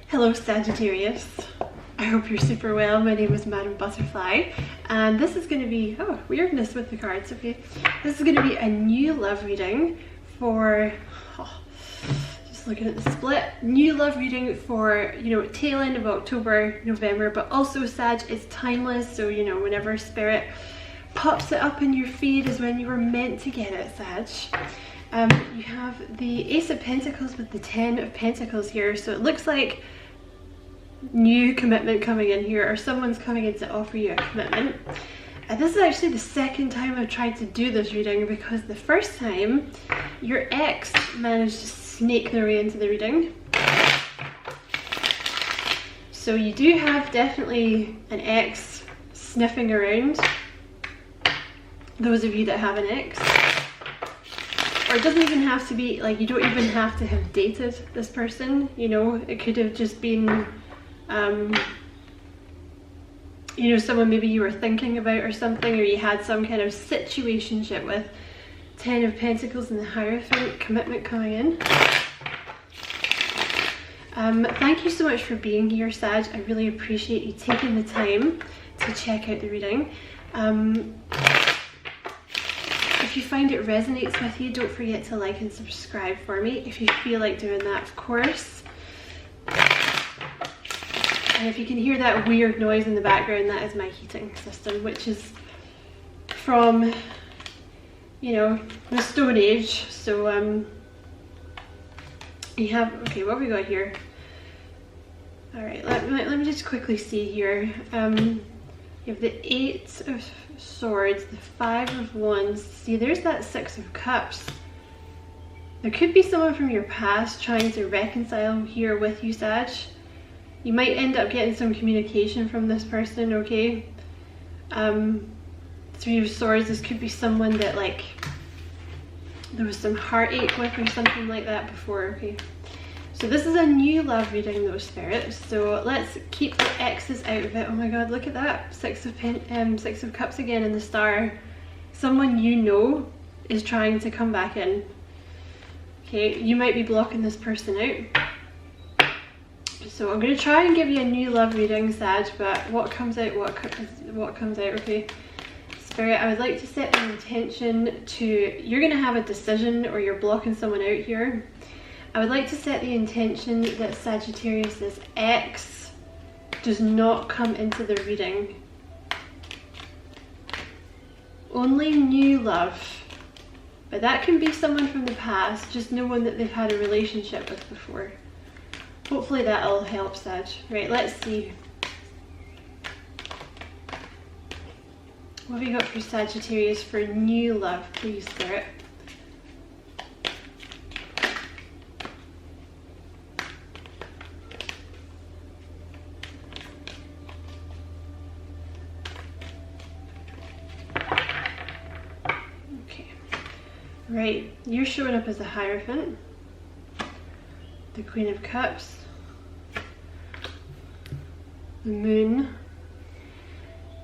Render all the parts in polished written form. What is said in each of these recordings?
Hello Sagittarius, I hope you're super well. My name is Madam Butterfly and this is going to be, oh, weirdness with the cards, okay. This is going to be a new love reading for, just looking at the split, new love reading for, tail end of October, November, but also Sag is timeless, so whenever Spirit pops it up in your feed is when you were meant to get it, Sag. You have the Ace of Pentacles with the 10 of Pentacles here, so it looks like new commitment coming in here, or someone's coming in to offer you a commitment. This is actually the second time I've tried to do this reading, because the first time your ex managed to snake their way into the reading. So you do have definitely an ex sniffing around, those of you that have an ex. Or it doesn't even have to be, like, you don't even have to have dated this person, it could have just been someone maybe you were thinking about or something, or you had some kind of situationship with. 10 of Pentacles and the Hierophant, commitment coming in. Thank you so much for being here, Sag. I really appreciate you taking the time to check out the reading. If you find it resonates with you, don't forget to like and subscribe for me if you feel like doing that, of course. And if you can hear that weird noise in the background, that is my heating system, which is from, the Stone Age. So you have, okay, what have we got here? All right, let me just quickly see here. You have the 8 of Swords, the 5 of Wands. See, there's that 6 of Cups. There could be someone from your past trying to reconcile here with you, Sag. You might end up getting some communication from this person, okay? 3 of Swords, this could be someone that, like, there was some heartache with or something like that before, okay? So this is a new love reading, though, Spirit. So let's keep the X's out of it. Oh my god, look at that. 6 of Cups again in the Star. Someone is trying to come back in. Okay, you might be blocking this person out. So I'm going to try and give you a new love reading, Sag, but what comes out, what comes out, okay? Spirit, I would like to set an intention to, you're going to have a decision, or you're blocking someone out here. I would like to set the intention that Sagittarius's ex does not come into the reading. Only new love. But that can be someone from the past, just no one that they've had a relationship with before. Hopefully that'll help, Sag. Right, let's see. What have we got for Sagittarius for new love, please, Spirit? Right, you're showing up as a Hierophant, the Queen of Cups, the Moon.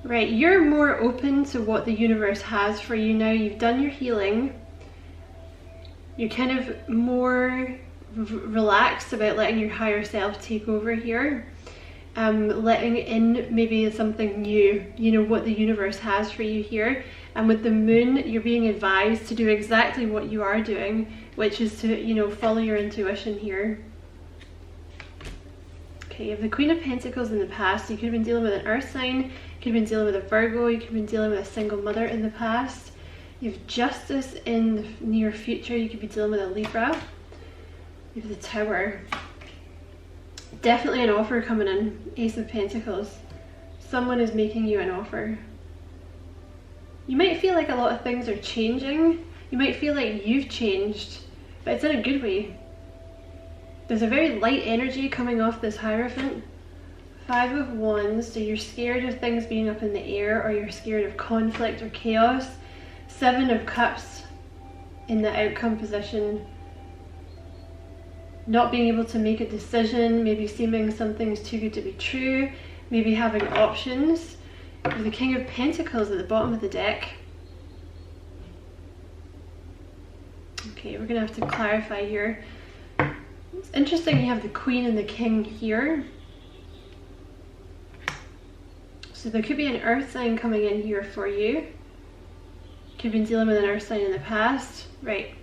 Right, you're more open to what the universe has for you now. You've done your healing. You're kind of more relaxed about letting your higher self take over here. Letting in maybe something new, what the universe has for you here. And with the Moon, you're being advised to do exactly what you are doing, which is to, follow your intuition here. Okay, you have the Queen of Pentacles in the past. You could have been dealing with an Earth sign, you could have been dealing with a Virgo, you could have been dealing with a single mother in the past. You have Justice in the near future, you could be dealing with a Libra. You have the Tower. Definitely an offer coming in, Ace of Pentacles. Someone is making you an offer. You might feel like a lot of things are changing. You might feel like you've changed, but it's in a good way. There's a very light energy coming off this Hierophant. 5 of Wands, so you're scared of things being up in the air, or you're scared of conflict or chaos. 7 of Cups in the outcome position. Not being able to make a decision, maybe seeming something's too good to be true, maybe having options. With the King of Pentacles at the bottom of the deck. Okay, we're gonna have to clarify here. It's interesting you have the Queen and the King here. So there could be an earth sign coming in here for you. Could have been dealing with an earth sign in the past. Right.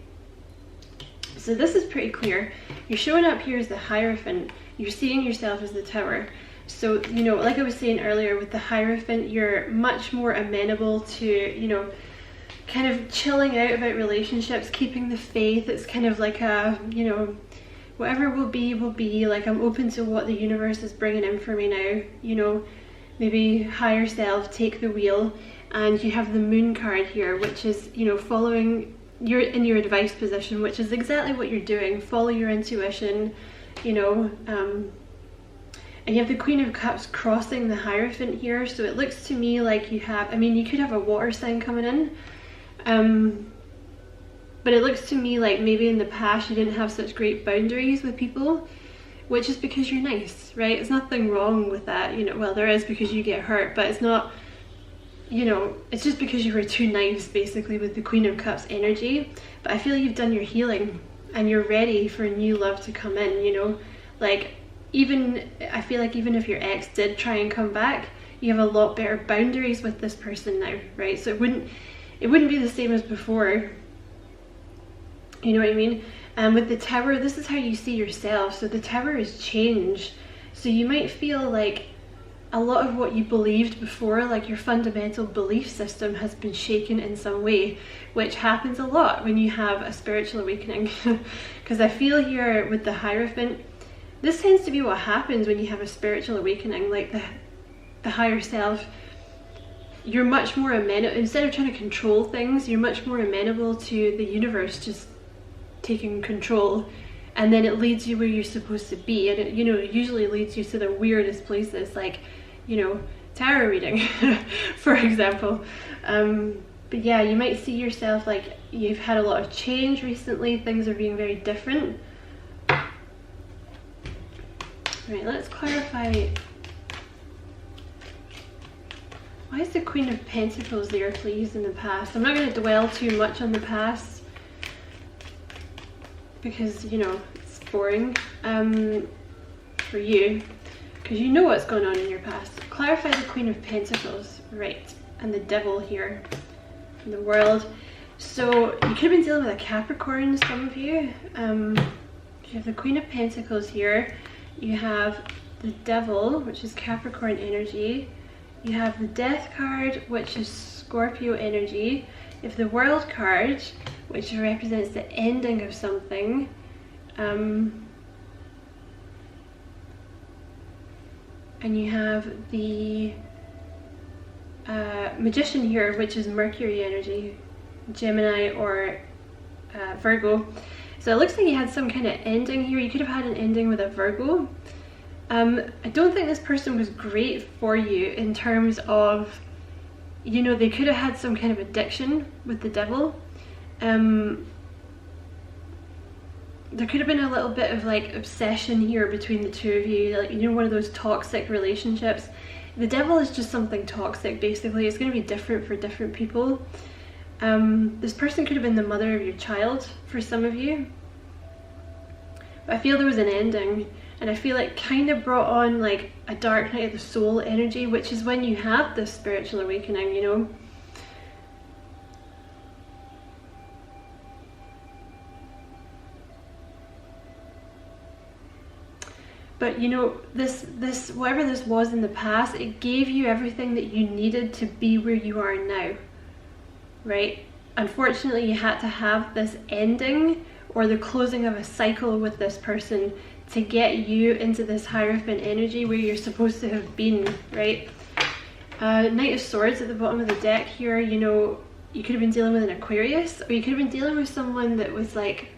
So this is pretty clear. You're showing up here as the Hierophant. You're seeing yourself as the Tower. So, you know, like I was saying earlier with the Hierophant, you're much more amenable to, you know, kind of chilling out about relationships, keeping the faith. It's kind of like a, you know, whatever will be, like I'm open to what the universe is bringing in for me now, you know, maybe higher self, take the wheel. And you have the Moon card here, which is, you know, following, you're in your advice position, which is exactly what you're doing. Follow your intuition, you know, and you have the Queen of Cups crossing the Hierophant here. So it looks to me like you have, I mean, you could have a water sign coming in, but it looks to me like maybe in the past you didn't have such great boundaries with people, which is because you're nice, right? There's nothing wrong with that, you know, well there is because you get hurt, but it's not, you know, it's just because you were too nice basically with the Queen of Cups energy. But I feel you've done your healing and you're ready for new love to come in, you know, like even, I feel like even if your ex did try and come back, you have a lot better boundaries with this person now, right? So it wouldn't be the same as before, you know what I mean? And with the Tower, this is how you see yourself. So the Tower is change. So you might feel like a lot of what you believed before, like your fundamental belief system has been shaken in some way, which happens a lot when you have a spiritual awakening. Because I feel here with the Hierophant, this tends to be what happens when you have a spiritual awakening, like the higher self. You're much more amenable, instead of trying to control things, you're much more amenable to the universe just taking control, and then it leads you where you're supposed to be. And it, you know, usually leads you to the weirdest places, like, you know, tarot reading, for example. But yeah, you might see yourself like you've had a lot of change recently, things are being very different. Right, let's clarify. Why is the Queen of Pentacles there, please, in the past? I'm not going to dwell too much on the past because, you know, it's boring for you because you know what's going on in your past. Clarify the Queen of Pentacles, right, and the Devil here in the world. So you could have been dealing with a Capricorn, some of you. You have the Queen of Pentacles here. You have the Devil, which is Capricorn energy. You have the Death card, which is Scorpio energy. You have the World card, which represents the ending of something. And you have the Magician here, which is Mercury energy, Gemini or Virgo. So it looks like you had some kind of ending here. You could have had an ending with a Virgo. I don't think this person was great for you in terms of, you know, they could have had some kind of addiction with the Devil. There could have been a little bit of like obsession here between the two of you, like, you know, one of those toxic relationships. The Devil is just something toxic, basically. It's going to be different for different people. This person could have been the mother of your child for some of you. But I feel there was an ending, and I feel it kind of brought on like a dark night of the soul energy, which is when you have this spiritual awakening, you know. But you know, this whatever this was in the past, it gave you everything that you needed to be where you are now, right? Unfortunately, you had to have this ending or the closing of a cycle with this person to get you into this Hierophant energy where you're supposed to have been, right? Knight of Swords at the bottom of the deck here, you know, you could have been dealing with an Aquarius, or you could have been dealing with someone that was like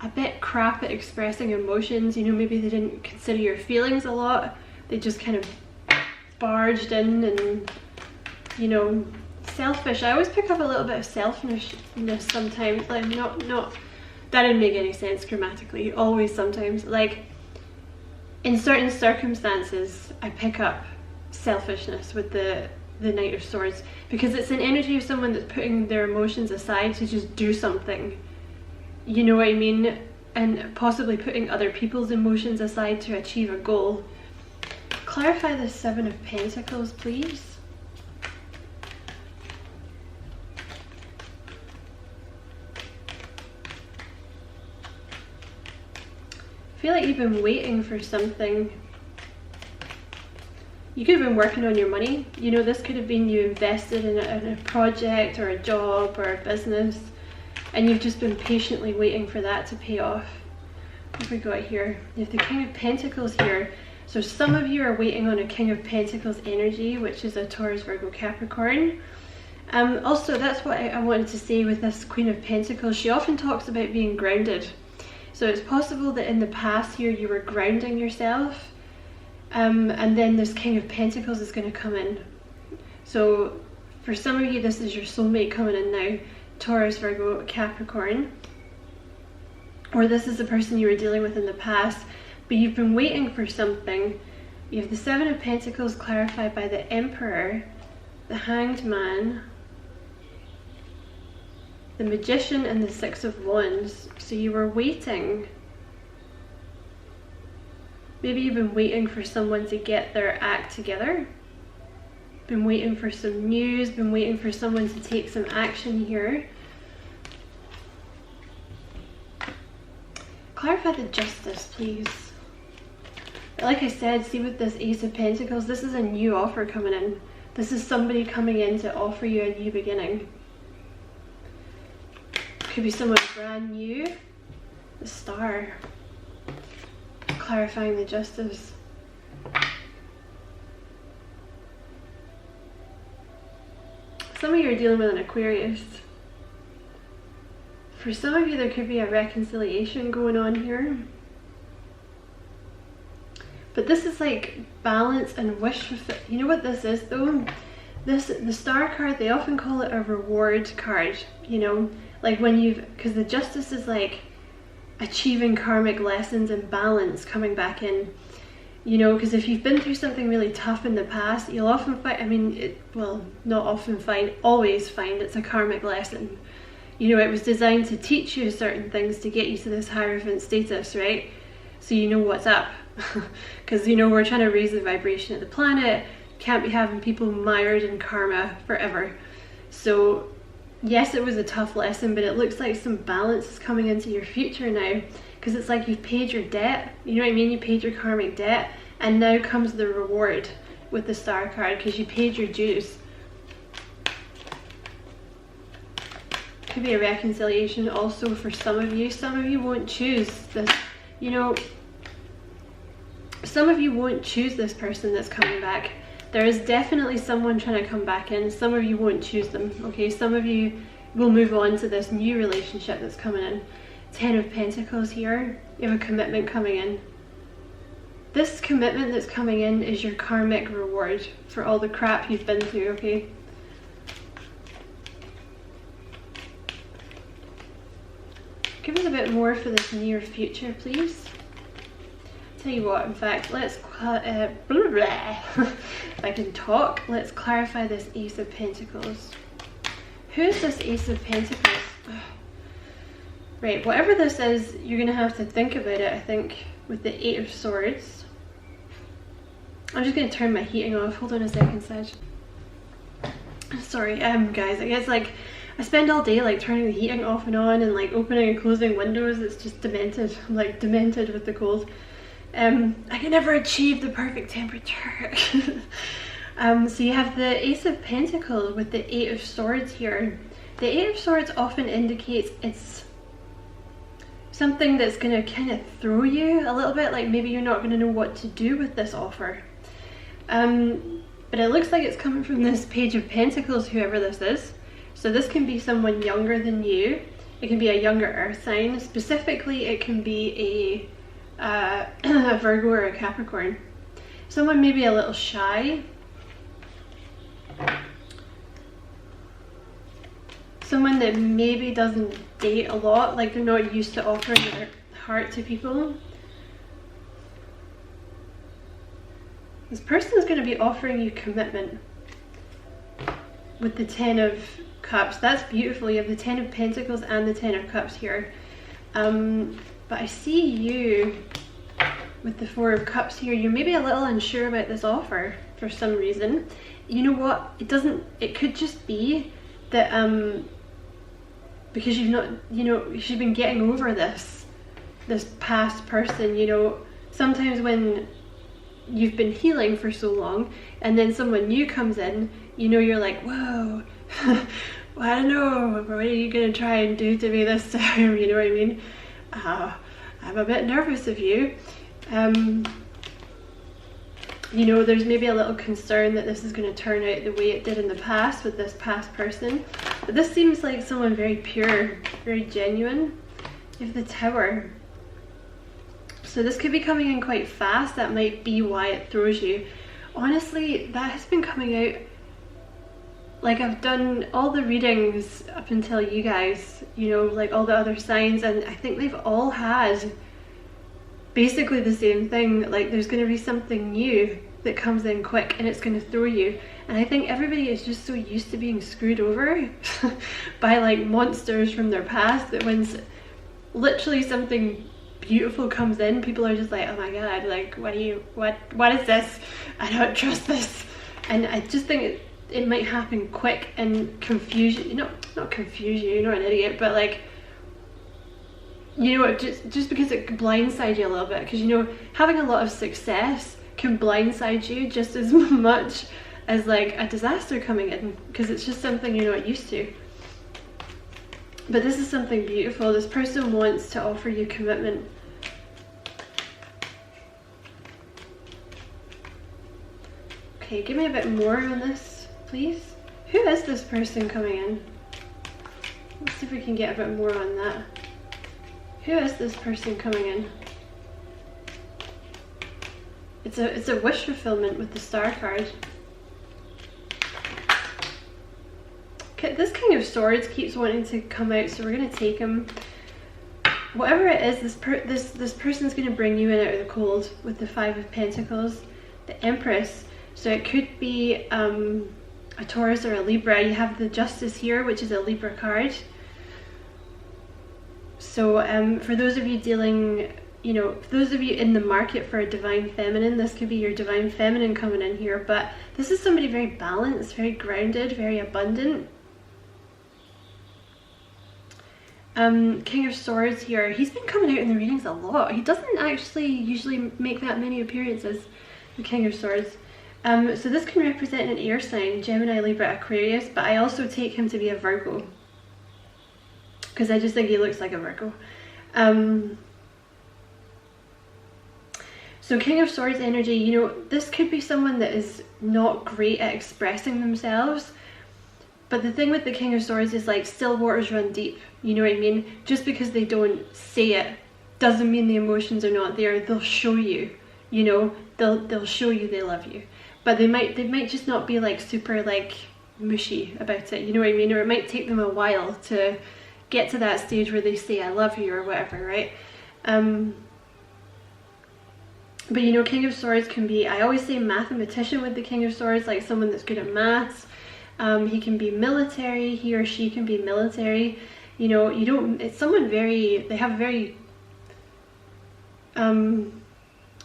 a bit crap at expressing emotions. You know, maybe they didn't consider your feelings a lot. They just kind of barged in and, you know, selfish. I always pick up a little bit of selfishness sometimes, like not that didn't make any sense grammatically. Always, sometimes, like in certain circumstances I pick up selfishness with the Knight of Swords, because it's an energy of someone that's putting their emotions aside to just do something, you know what I mean? and possibly putting other people's emotions aside to achieve a goal. Clarify the Seven of Pentacles, please. I feel like you've been waiting for something. You could have been working on your money. You know, this could have been you invested in a project or a job or a business, and you've just been patiently waiting for that to pay off. What have we got here? You have the King of Pentacles here. So some of you are waiting on a King of Pentacles energy, which is a Taurus, Virgo, Capricorn. Also, that's what I wanted to say with this Queen of Pentacles. She often talks about being grounded. So it's possible that in the past here you were grounding yourself, and then this King of Pentacles is going to come in. So for some of you, this is your soulmate coming in now, Taurus, Virgo, Capricorn. Or this is the person you were dealing with in the past, but you've been waiting for something. You have the Seven of Pentacles clarified by the Emperor, the Hanged Man, the Magician, and the Six of Wands. So you were waiting. Maybe you've been waiting for someone to get their act together. Been waiting for some news, been waiting for someone to take some action here. Clarify the Justice, please. Like I said, see with this Ace of Pentacles, this is a new offer coming in. This is somebody coming in to offer you a new beginning. Could be someone brand new. The Star. Clarifying the Justice. Some of you are dealing with an Aquarius. For some of you, there could be a reconciliation going on here. But this is like balance and wish fulfillment. You know what this is though? The Star card, they often call it a reward card, you know? Like when because the Justice is like achieving karmic lessons and balance coming back in. You know, because if you've been through something really tough in the past, you'll often find, I mean, well, not often find, always find it's a karmic lesson. You know, it was designed to teach you certain things to get you to this Hierophant status, right? So you know what's up. Because, you know, we're trying to raise the vibration of the planet. Can't be having people mired in karma forever. So, yes, it was a tough lesson, but it looks like some balance is coming into your future now. Because it's like you've paid your debt. You know what I mean? You paid your karmic debt. And now comes the reward with the Star card because you paid your dues. Could be a reconciliation also for some of you. Some of you won't choose this, you know, some of you won't choose this person that's coming back. There is definitely someone trying to come back in. Some of you won't choose them, okay? Some of you will move on to this new relationship that's coming in. Ten of Pentacles here. You have a commitment coming in. This commitment that's coming in is your karmic reward for all the crap you've been through, okay? Give us a bit more for this near future, please. Tell you what, in fact, let's, if I can talk, let's clarify this Ace of Pentacles. Who is this Ace of Pentacles? Right, whatever this is, you're going to have to think about it, I think, with the Eight of Swords. I'm just going to turn my heating off. Hold on a second, Sag. Sorry, guys, I guess, like, I spend all day, like, turning the heating off and on and, like, opening and closing windows. It's just demented. I'm, like, demented with the cold. I can never achieve the perfect temperature. So you have the Ace of Pentacles with the Eight of Swords here. The Eight of Swords often indicates it's something that's going to kind of throw you a little bit, like maybe you're not going to know what to do with this offer. But it looks like it's coming from this Page of Pentacles, whoever this is. So this can be someone younger than you. It can be a younger earth sign. Specifically, it can be a Virgo or a Capricorn. Someone maybe a little shy. Someone that maybe doesn't date a lot, like they're not used to offering their heart to people. This person is going to be offering you commitment with the Ten of Cups. That's beautiful. You have the Ten of Pentacles and the Ten of Cups here. But I see you with the Four of Cups here. You're maybe a little unsure about this offer for some reason. You know what? It could just be that because you've not, you know, you've been getting over this past person. You know, sometimes when you've been healing for so long and then someone new comes in, you know, you're like, whoa, well, I don't know, what are you gonna try and do to me this time? You know what I mean? I'm a bit nervous of you. You know, there's maybe a little concern that this is going to turn out the way it did in the past with this past person. But this seems like someone very pure, very genuine. You have the Tower. So this could be coming in quite fast. That might be why it throws you. Honestly, that has been coming out. Like, I've done all the readings up until you guys, you know, like all the other signs, and I think they've all had basically the same thing. Like, there's going to be something new that comes in quick and it's going to throw you. And I think everybody is just so used to being screwed over by like monsters from their past that when literally something beautiful comes in, people are just like, oh my god, like what is this? I don't trust this. And I just think it might happen quick and confuse you. Not confuse you, you're not an idiot, but like, you know, just because it can blindside you a little bit, because you know, having a lot of success can blindside you just as much as like a disaster coming in, because it's just something you're not used to. But this is something beautiful. This person wants to offer you commitment. Okay, give me a bit more on this, please. Who is this person coming in? Let's see if we can get a bit more on that. Who is this person coming in? It's a wish fulfillment with the Star card. Okay, this King of Swords keeps wanting to come out, so we're gonna take him. Whatever it is, this person's gonna bring you in out of the cold with the Five of Pentacles, the Empress. So it could be a Taurus or a Libra. You have the Justice here, which is a Libra card. So for those of you dealing, you know, for those of you in the market for a Divine Feminine, this could be your Divine Feminine coming in here. But this is somebody very balanced, very grounded, very abundant. King of Swords here. He's been coming out in the readings a lot. He doesn't actually usually make that many appearances, the King of Swords. So this can represent an air sign, Gemini, Libra, Aquarius, but I also take him to be a Virgo, because I just think he looks like a Virgo. So King of Swords energy, you know, this could be someone that is not great at expressing themselves. But the thing with the King of Swords is like, still waters run deep, you know what I mean? Just because they don't say it doesn't mean the emotions are not there. They'll show you, you know, they'll show you they love you. But they might just not be like super like mushy about it, you know what I mean? Or it might take them a while to get to that stage where they say I love you or whatever, right? But you know, King of Swords can be, I always say mathematician with the King of Swords, like someone that's good at maths. He can be military, he or she can be military. You know, you don't, it's someone very, they have very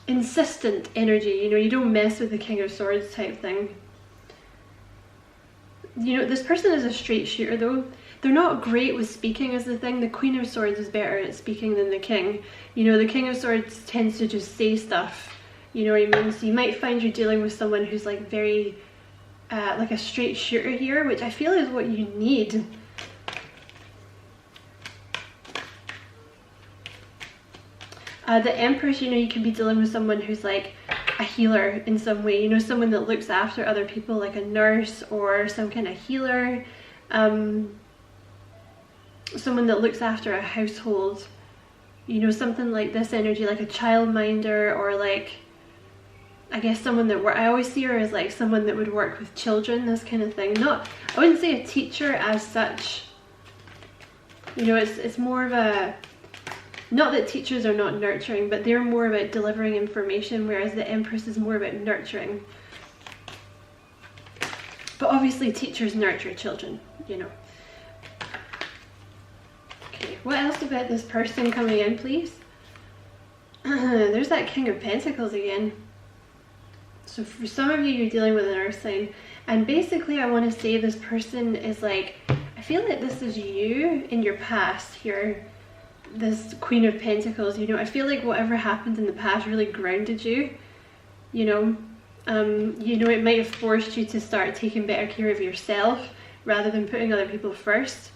insistent energy, you know, you don't mess with the King of Swords type thing. You know, this person is a straight shooter though. They're not great with speaking is the thing. The Queen of Swords is better at speaking than the King. You know, the King of Swords tends to just say stuff, you know what I mean? So you might find you're dealing with someone who's like very, like a straight shooter here, which I feel is what you need. The Empress, you know, you can be dealing with someone who's like a healer in some way, you know, someone that looks after other people, like a nurse or some kind of healer. Someone that looks after a household, you know, something like this energy, like a childminder, or like, I guess someone that I always see her as like someone that would work with children, this kind of thing. Not, I wouldn't say a teacher as such, you know, it's more of a, not that teachers are not nurturing, but they're more about delivering information, whereas the Empress is more about nurturing. But obviously teachers nurture children, you know. Okay, what else about this person coming in, please? There's that King of Pentacles again. So for some of you, you're dealing with an earth sign. And basically, I want to say this person is like, I feel like this is you in your past here. This Queen of Pentacles, you know, I feel like whatever happened in the past really grounded you, you know. It might have forced you to start taking better care of yourself rather than putting other people first,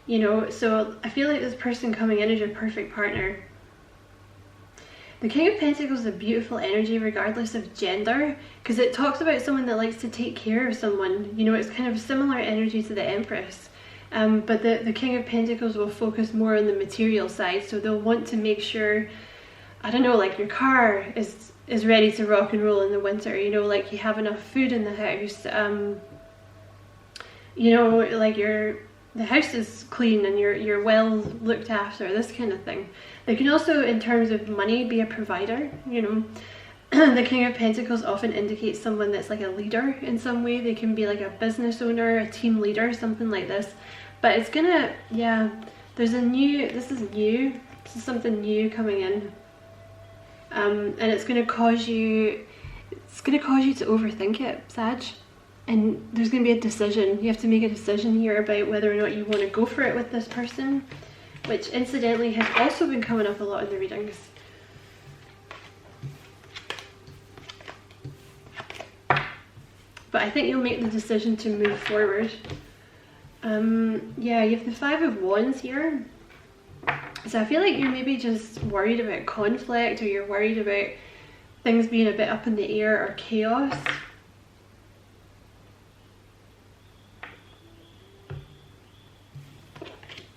you know. So I feel like this person coming in is your perfect partner. The King of Pentacles is a beautiful energy regardless of gender, because it talks about someone that likes to take care of someone. You know, it's kind of a similar energy to the Empress. But the King of Pentacles will focus more on the material side, so they'll want to make sure, I don't know, like your car is ready to rock and roll in the winter, you know, like you have enough food in the house, you know, like the house is clean and you're well looked after, this kind of thing. They can also, in terms of money, be a provider, you know. The King of Pentacles often indicates someone that's like a leader in some way. They can be like a business owner, a team leader, something like this. But it's gonna, yeah, this is new, this is something new coming in. And it's gonna cause you to overthink it, Sag. And there's gonna be a decision. You have to make a decision here about whether or not you want to go for it with this person, which incidentally has also been coming up a lot in the readings. But I think you'll make the decision to move forward. Yeah, you have the Five of Wands here. So I feel like you're maybe just worried about conflict, or you're worried about things being a bit up in the air or chaos.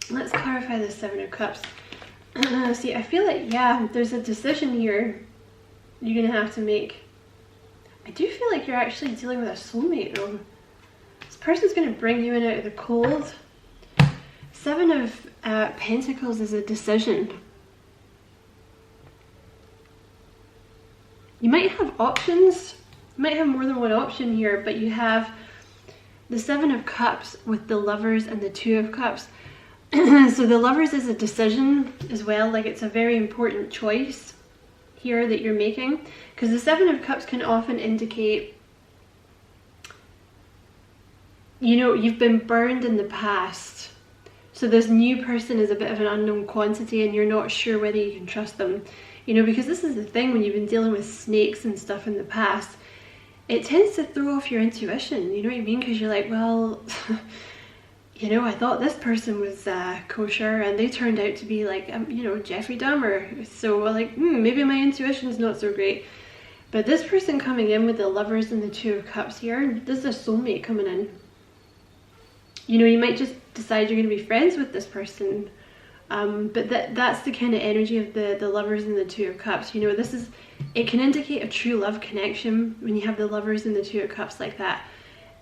Let's clarify the Seven of Cups. See, I feel like, yeah, there's a decision here you're going to have to make. I do feel like you're actually dealing with a soulmate though. This person's going to bring you in out of the cold. Seven of Pentacles is a decision. You might have options. You might have more than one option here, but you have the Seven of Cups with the Lovers and the Two of Cups. So the Lovers is a decision as well, like it's a very important choice here that you're making, because the Seven of Cups can often indicate, you know, you've been burned in the past. So this new person is a bit of an unknown quantity and you're not sure whether you can trust them. You know, because this is the thing, when you've been dealing with snakes and stuff in the past, it tends to throw off your intuition, you know what I mean? Because you're like, well, you know, I thought this person was kosher and they turned out to be like, you know, Jeffrey Dahmer. So like, maybe my intuition's not so great. But this person coming in with the Lovers and the Two of Cups here, this is a soulmate coming in. You know, you might just decide you're going to be friends with this person. But that's the kind of energy of the Lovers and the Two of Cups. You know, it can indicate a true love connection when you have the Lovers and the Two of Cups like that.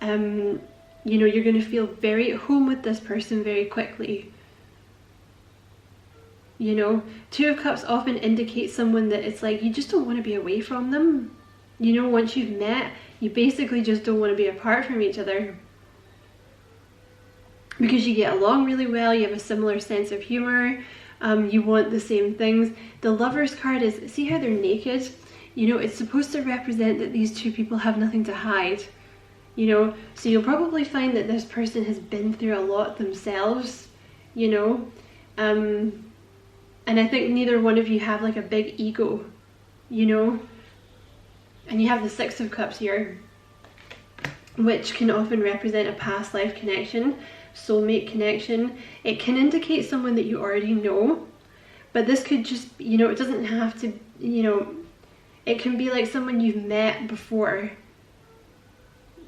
You know, you're going to feel very at home with this person very quickly. You know, Two of Cups often indicates someone that it's like you just don't want to be away from them. You know, once you've met, you basically just don't want to be apart from each other. Because you get along really well, you have a similar sense of humor, you want the same things. The Lovers card is, see how they're naked? You know, it's supposed to represent that these two people have nothing to hide. You know, so you'll probably find that this person has been through a lot themselves, you know. And I think neither one of you have like a big ego, you know. And you have the Six of Cups here, which can often represent a past life connection, soulmate connection. It can indicate someone that you already know, but this could just, you know, it doesn't have to, you know, it can be like someone you've met before.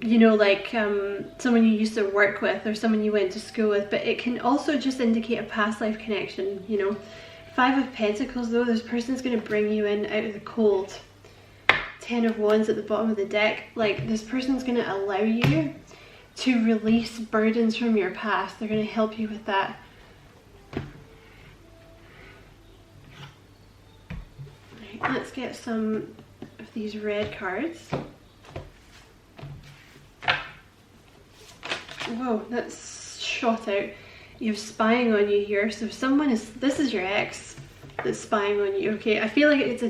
You know, like someone you used to work with or someone you went to school with, but it can also just indicate a past life connection, you know. Five of Pentacles though, this person's going to bring you in out of the cold. Ten of Wands at the bottom of the deck, like this person's going to allow you to release burdens from your past. They're going to help you with that. Right, let's get some of these red cards. Whoa, that's shot out. You have spying on you here. So someone is, this is your ex. that's spying on you, okay? I feel like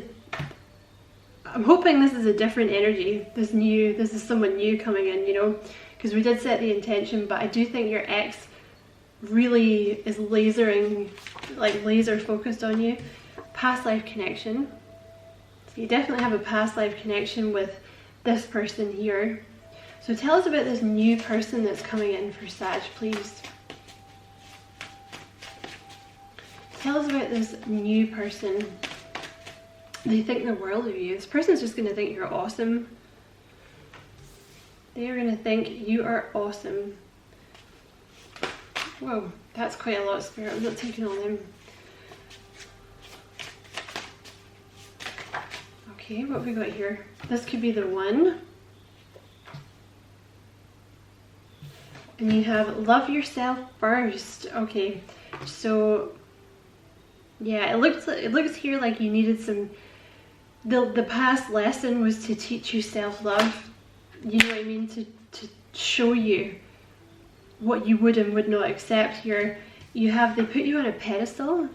I'm hoping this is a different energy. This is someone new coming in, you know, because we did set the intention, but I do think your ex really is lasering, like laser focused on you. Past life connection. So you definitely have a past life connection with this person here. So tell us about this new person that's coming in for Sag, please. Tell us about this new person. They think the world of you. This person's just going to think you're awesome. They're going to think you are awesome. Whoa, that's quite a lot, Spirit. I'm not taking all them. Okay, what have we got here? This could be the one. And you have love yourself first. Okay, so yeah, it looks here like you needed some. The past lesson was to teach you self-love. You know what I mean? To show you what you would and would not accept. Here you have, they put you on a pedestal.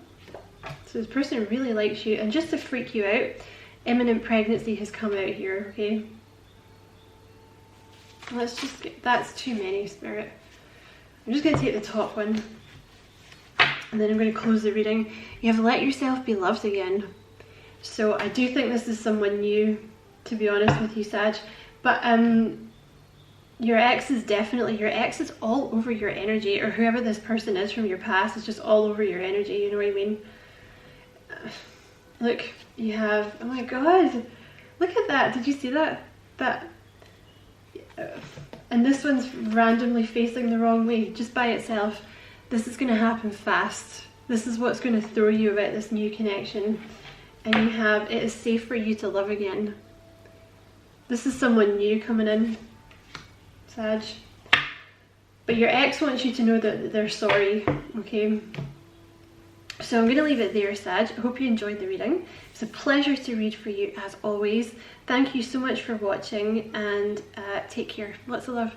So this person really likes you, and just to freak you out, imminent pregnancy has come out here, okay? Let's just get, that's too many, Spirit. I'm just going to take the top one, and then I'm going to close the reading. You have let yourself be loved again. So I do think this is someone new, to be honest with you, Sag. But your ex is all over your energy, or whoever this person is from your past is just all over your energy, you know what I mean? Look, you have, oh my god, look at that, did you see that? And this one's randomly facing the wrong way, just by itself. This is going to happen fast. This is what's going to throw you about this new connection. And you have, it is safe for you to love again. This is someone new coming in, Sag. But your ex wants you to know that they're sorry, okay? So I'm going to leave it there, Sag. I hope you enjoyed the reading. It's a pleasure to read for you as always. Thank you so much for watching, and take care. Lots of love.